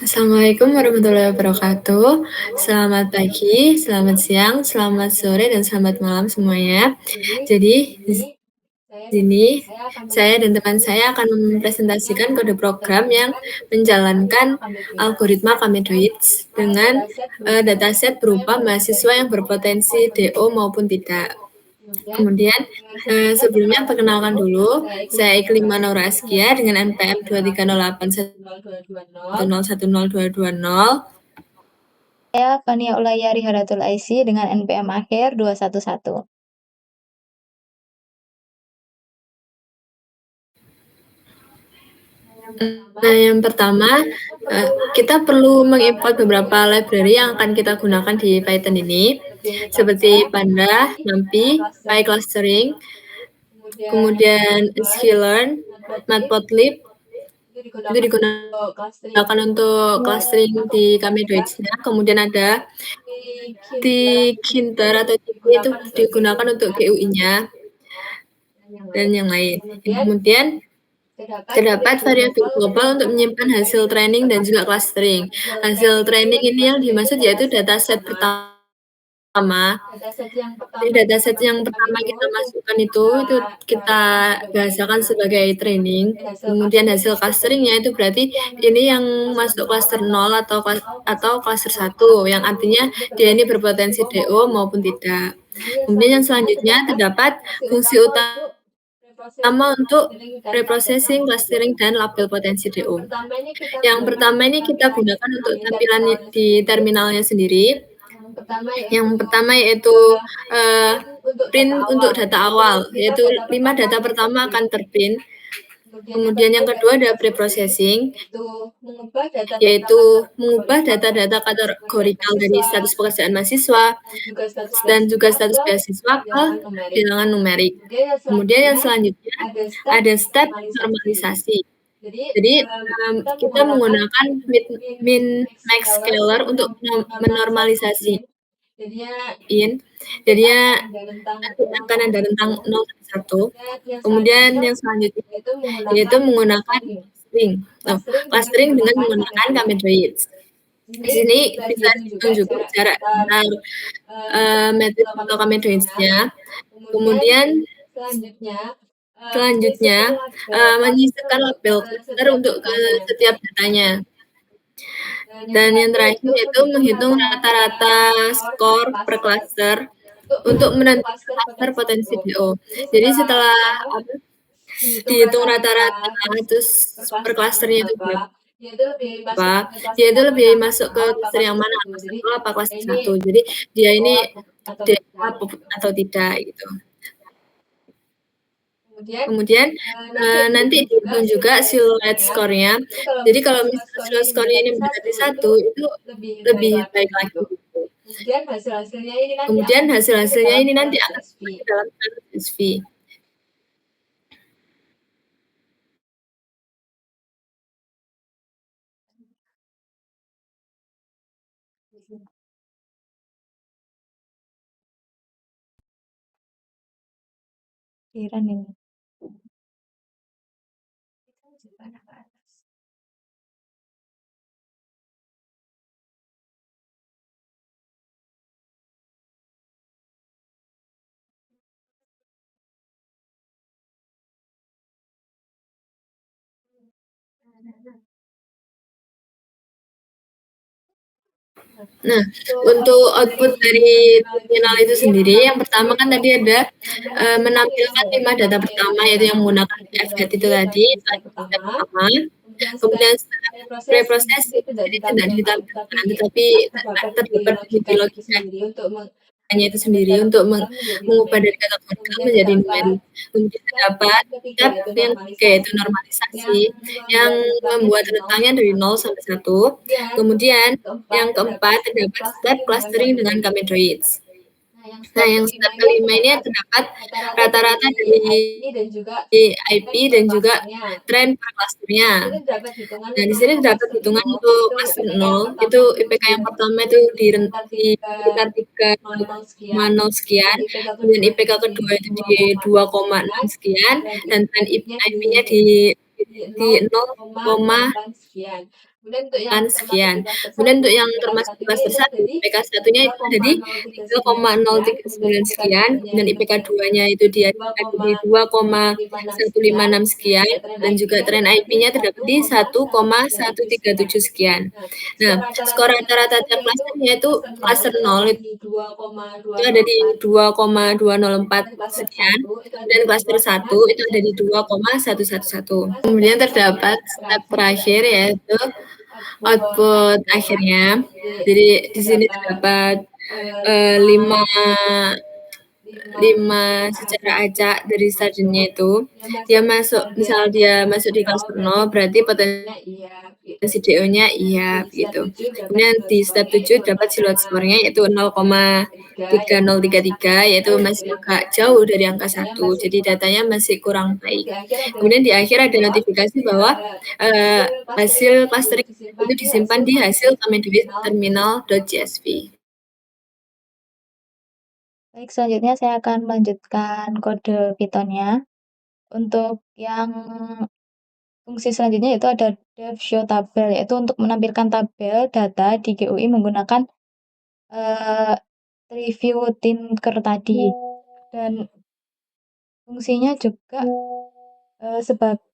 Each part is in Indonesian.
Assalamualaikum warahmatullahi wabarakatuh. Selamat pagi, selamat siang, selamat sore, dan selamat malam semuanya. Jadi, di sini saya dan teman saya akan mempresentasikan kode program yang menjalankan algoritma Kamedoids dengan dataset berupa mahasiswa yang berpotensi DO maupun tidak. Kemudian, sebelumnya perkenalkan dulu, saya Iklim Manaura Askia dengan NPM 23081010220. Saya Fania Ulayari Haratul Aisy dengan NPM akhir 211. Nah, yang pertama, kita perlu mengimport beberapa library yang akan kita gunakan di Python ini, seperti Panda, NumPy, PyClustering, kemudian sklearn, Matplotlib, itu digunakan untuk clustering di Kamedoids-nya, kemudian ada tkinter atau tk itu digunakan untuk GUI-nya, dan yang lain. Kemudian terdapat variabel global untuk menyimpan hasil training dan juga clustering. Hasil training ini yang dimaksud yaitu dataset pertama. Jadi dataset yang pertama kita masukkan itu kita bahasakan sebagai training. Kemudian hasil clusteringnya itu berarti ini yang masuk cluster 0 atau cluster 1, yang artinya dia ini berpotensi DO maupun tidak. Kemudian yang selanjutnya terdapat fungsi utama untuk preprocessing, clustering, dan label potensi DO. Yang pertama ini kita gunakan untuk tampilan di terminalnya sendiri. Yang pertama yaitu print untuk data awal, yaitu 5 data pertama akan terprint. Kemudian yang kedua ada preprocessing, yaitu mengubah data-data kategorikal dari status pekerjaan mahasiswa dan juga status beasiswa ke bilangan numerik. Kemudian yang selanjutnya ada step normalisasi. Jadi kita menggunakan min max scalar untuk menormalisasi. Jadinya nanti akan ada rentang 0 sampai 1. Kemudian yang selanjutnya yaitu menggunakan clustering dengan menggunakan Kamedoids. Di sini bisa dihitung juga jarak antar metrik atau Kamedoids-nya. Kemudian selanjutnya menyisipkan label cluster untuk ke setiap datanya. Dan yang terakhir yaitu menghitung rata-rata skor per cluster untuk menentukan cluster potensi DO. Jadi setelah dihitung rata-rata terus per clusternya itu berapa, dia itu lebih masuk ke cluster yang mana, cluster 0 apa cluster 1. Jadi dia ini DO atau tidak gitu. Kemudian nanti dihitung juga siluet skornya. Jadi kalau misalnya siluet skornya ini mendekati 1, itu lebih baik lagi gitu. Kemudian hasil-hasilnya ini nanti akan masuk ke dalam CSV. Iran ini. Nah, untuk output dari terminal itu sendiri, yang pertama kan tadi ada menampilkan 5 data pertama, yaitu yang menggunakan fget itu tadi, step pertama. Kemudian setelah preprocessing, jadi tidak ditampilkan, tetapi terdapat di logikanya itu sendiri untuk mengubah dari kategori menjadi numerik. Kemudian terdapat step yang ketiga yaitu normalisasi, yang membuat rentangnya dari 0 sampai 1. Kemudian yang keempat terdapat step clustering dengan Kamedoids. Nah, yang step kelima ini terdapat rata-rata dari IP dan juga tren per clusternya. Nah, di sini terdapat hitungan untuk cluster 0, itu IPK yang pertama itu di sekitar 3,0 sekian, kemudian IPK kedua itu di 2,6 sekian, dan tren IP-nya di 0, kan sekian. Kemudian untuk yang termasuk klaster 1, IPK 1-nya itu ada di 3,039 sekian, dan IPK 2-nya itu dia ada di 2,156 sekian, dan juga tren IP-nya terdapat di 1,137 sekian. Nah, skor rata-rata tiap klasternya itu klaster 0 itu ada di 2,204 sekian, dan klaster 1 itu ada di 2,111. Kemudian terdapat step terakhir yaitu output akhirnya. Jadi di sini terdapat 5 5 secara acak dari sarjana itu. Dia masuk di klaster 0 berarti potensi DO-nya iya begitu. Kemudian di step 7 dapat silot score-nya yaitu 0,3033 yaitu masih agak jauh dari angka 1. Jadi datanya masih kurang baik. Kemudian di akhir ada notifikasi bahwa, hasil clustering itu disimpan di hasil terminal.csv. Baik, selanjutnya saya akan melanjutkan kode Python-nya. Untuk yang fungsi selanjutnya yaitu ada def show tabel, yaitu untuk menampilkan tabel data di GUI menggunakan review tinker tadi. Dan fungsinya juga sebagai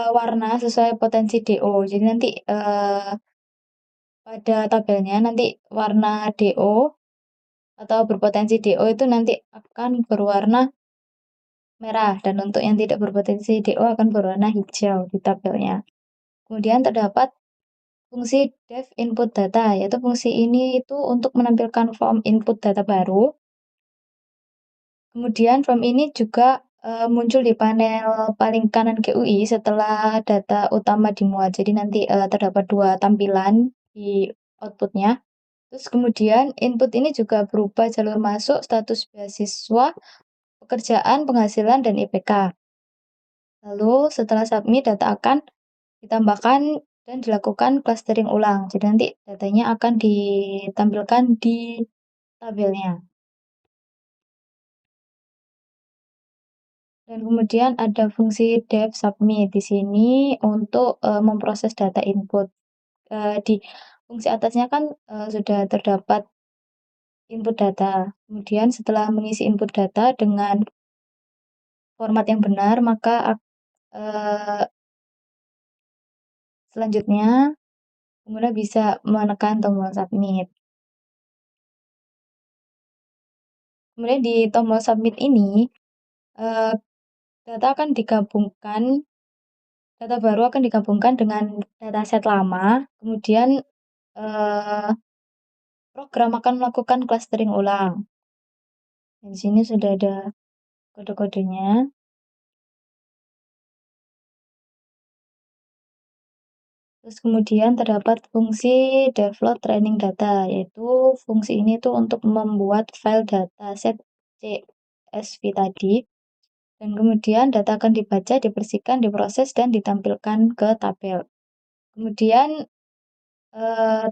warna sesuai potensi DO. Jadi nanti pada tabelnya nanti warna DO atau berpotensi DO itu nanti akan berwarna merah, dan untuk yang tidak berpotensi DO akan berwarna hijau di tabelnya. Kemudian terdapat fungsi def input data, yaitu fungsi ini itu untuk menampilkan form input data baru. Kemudian form ini juga muncul di panel paling kanan GUI setelah data utama dimuat. Jadi nanti terdapat 2 tampilan di outputnya. Terus kemudian input ini juga berupa jalur masuk, status beasiswa, pekerjaan, penghasilan, dan IPK. Lalu setelah submit, data akan ditambahkan dan dilakukan clustering ulang. Jadi nanti datanya akan ditampilkan di tabelnya. Dan kemudian ada fungsi def submit di sini untuk memproses data input. Di fungsi atasnya kan sudah terdapat input data. Kemudian setelah mengisi input data dengan format yang benar, maka selanjutnya pengguna bisa menekan tombol submit. Kemudian di tombol submit ini data baru akan digabungkan dengan dataset lama, kemudian program akan melakukan clustering ulang. Dan di sini sudah ada kode-kodenya. Terus kemudian terdapat fungsi devload training data, yaitu fungsi ini tuh untuk membuat file dataset CSV tadi. Dan kemudian data akan dibaca, dibersihkan, diproses, dan ditampilkan ke tabel. Kemudian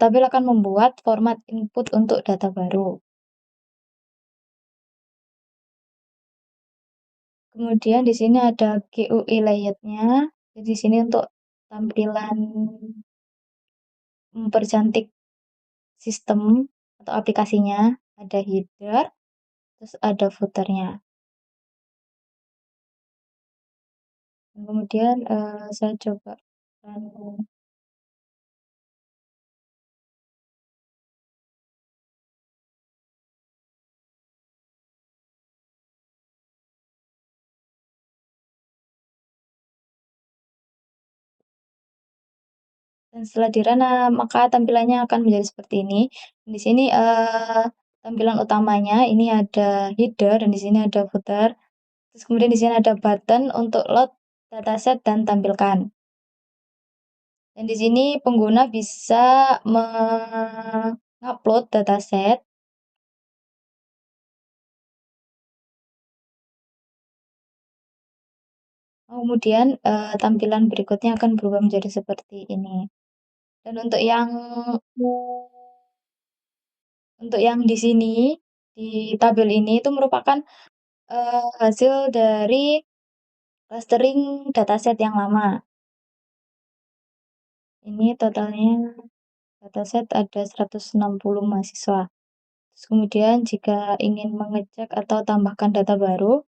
tabel akan membuat format input untuk data baru. Kemudian di sini ada GUI layout-nya. Jadi di sini untuk tampilan mempercantik sistem atau aplikasinya, ada header, terus ada footer-nya. Kemudian saya coba run. Dan setelah di-run, maka tampilannya akan menjadi seperti ini. Di sini tampilan utamanya ini ada header, dan di sini ada footer. Terus kemudian di sini ada button untuk load dataset dan tampilkan. Dan di sini pengguna bisa mengupload dataset. Kemudian tampilan berikutnya akan berubah menjadi seperti ini. Dan untuk yang di sini di tabel ini itu merupakan hasil dari clustering dataset yang lama. Ini totalnya dataset ada 160 mahasiswa. Terus kemudian jika ingin mengecek atau tambahkan data baru,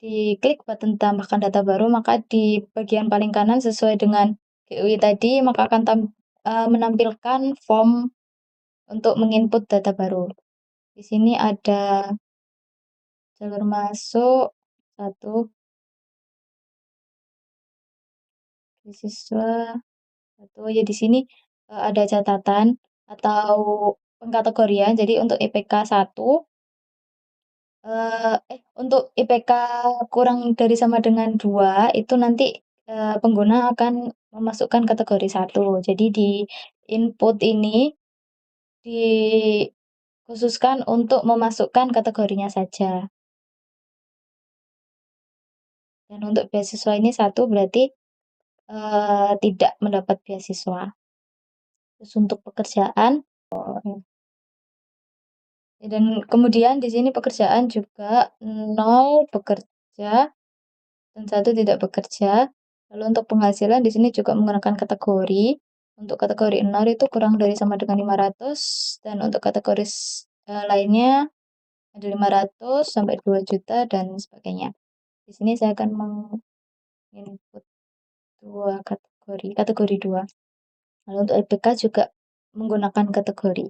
diklik button tambahkan data baru, maka di bagian paling kanan sesuai dengan GUI tadi, maka akan menampilkan form untuk menginput data baru. Di sini ada jalur masuk, satu, siswa, satu. Ya di sini ada catatan atau pengkategorian. Jadi untuk IPK 1, untuk IPK kurang dari sama dengan 2 itu nanti pengguna akan memasukkan kategori 1. Jadi di input ini dikhususkan untuk memasukkan kategorinya saja. Dan untuk beasiswa ini 1 berarti tidak mendapat beasiswa. Terus untuk pekerjaan, dan kemudian di sini pekerjaan juga 0 bekerja dan 1 tidak bekerja. Lalu untuk penghasilan di sini juga menggunakan kategori. Untuk kategori 0 itu kurang dari sama dengan 500 dan untuk kategori lainnya ada 500 sampai 2 juta dan sebagainya. Di sini saya akan menginput 2 kategori, kategori 2. Lalu untuk IPK juga menggunakan kategori.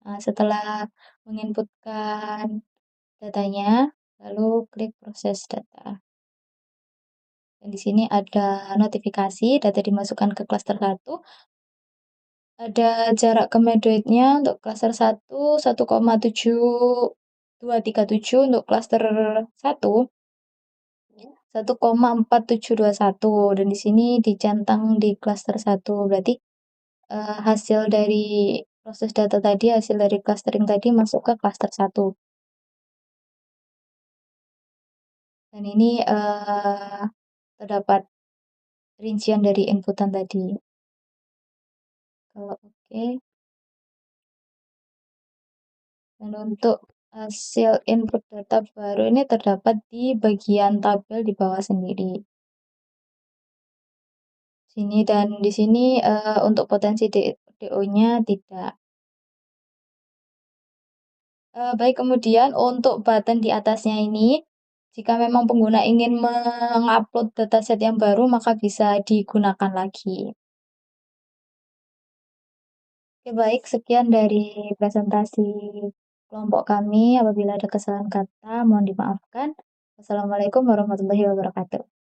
Nah, setelah menginputkan datanya, lalu klik proses data. Dan di sini ada notifikasi data dimasukkan ke klaster 1. Ada jarak kemedoidnya untuk klaster 1 1,7237, untuk klaster 1 1,4721, dan di sini dicentang di klaster 1. Berarti hasil dari proses data tadi, hasil dari clustering tadi masuk ke klaster 1. Dan ini terdapat rincian dari inputan tadi. Kalau oke. Dan untuk hasil input data baru ini terdapat di bagian tabel di bawah sendiri. Sini dan di sini untuk potensi DO-nya tidak. Baik, kemudian untuk button di atasnya ini, jika memang pengguna ingin mengupload dataset yang baru, maka bisa digunakan lagi. Oke, baik, sekian dari presentasi kelompok kami. Apabila ada kesalahan kata, mohon dimaafkan. Wassalamualaikum warahmatullahi wabarakatuh.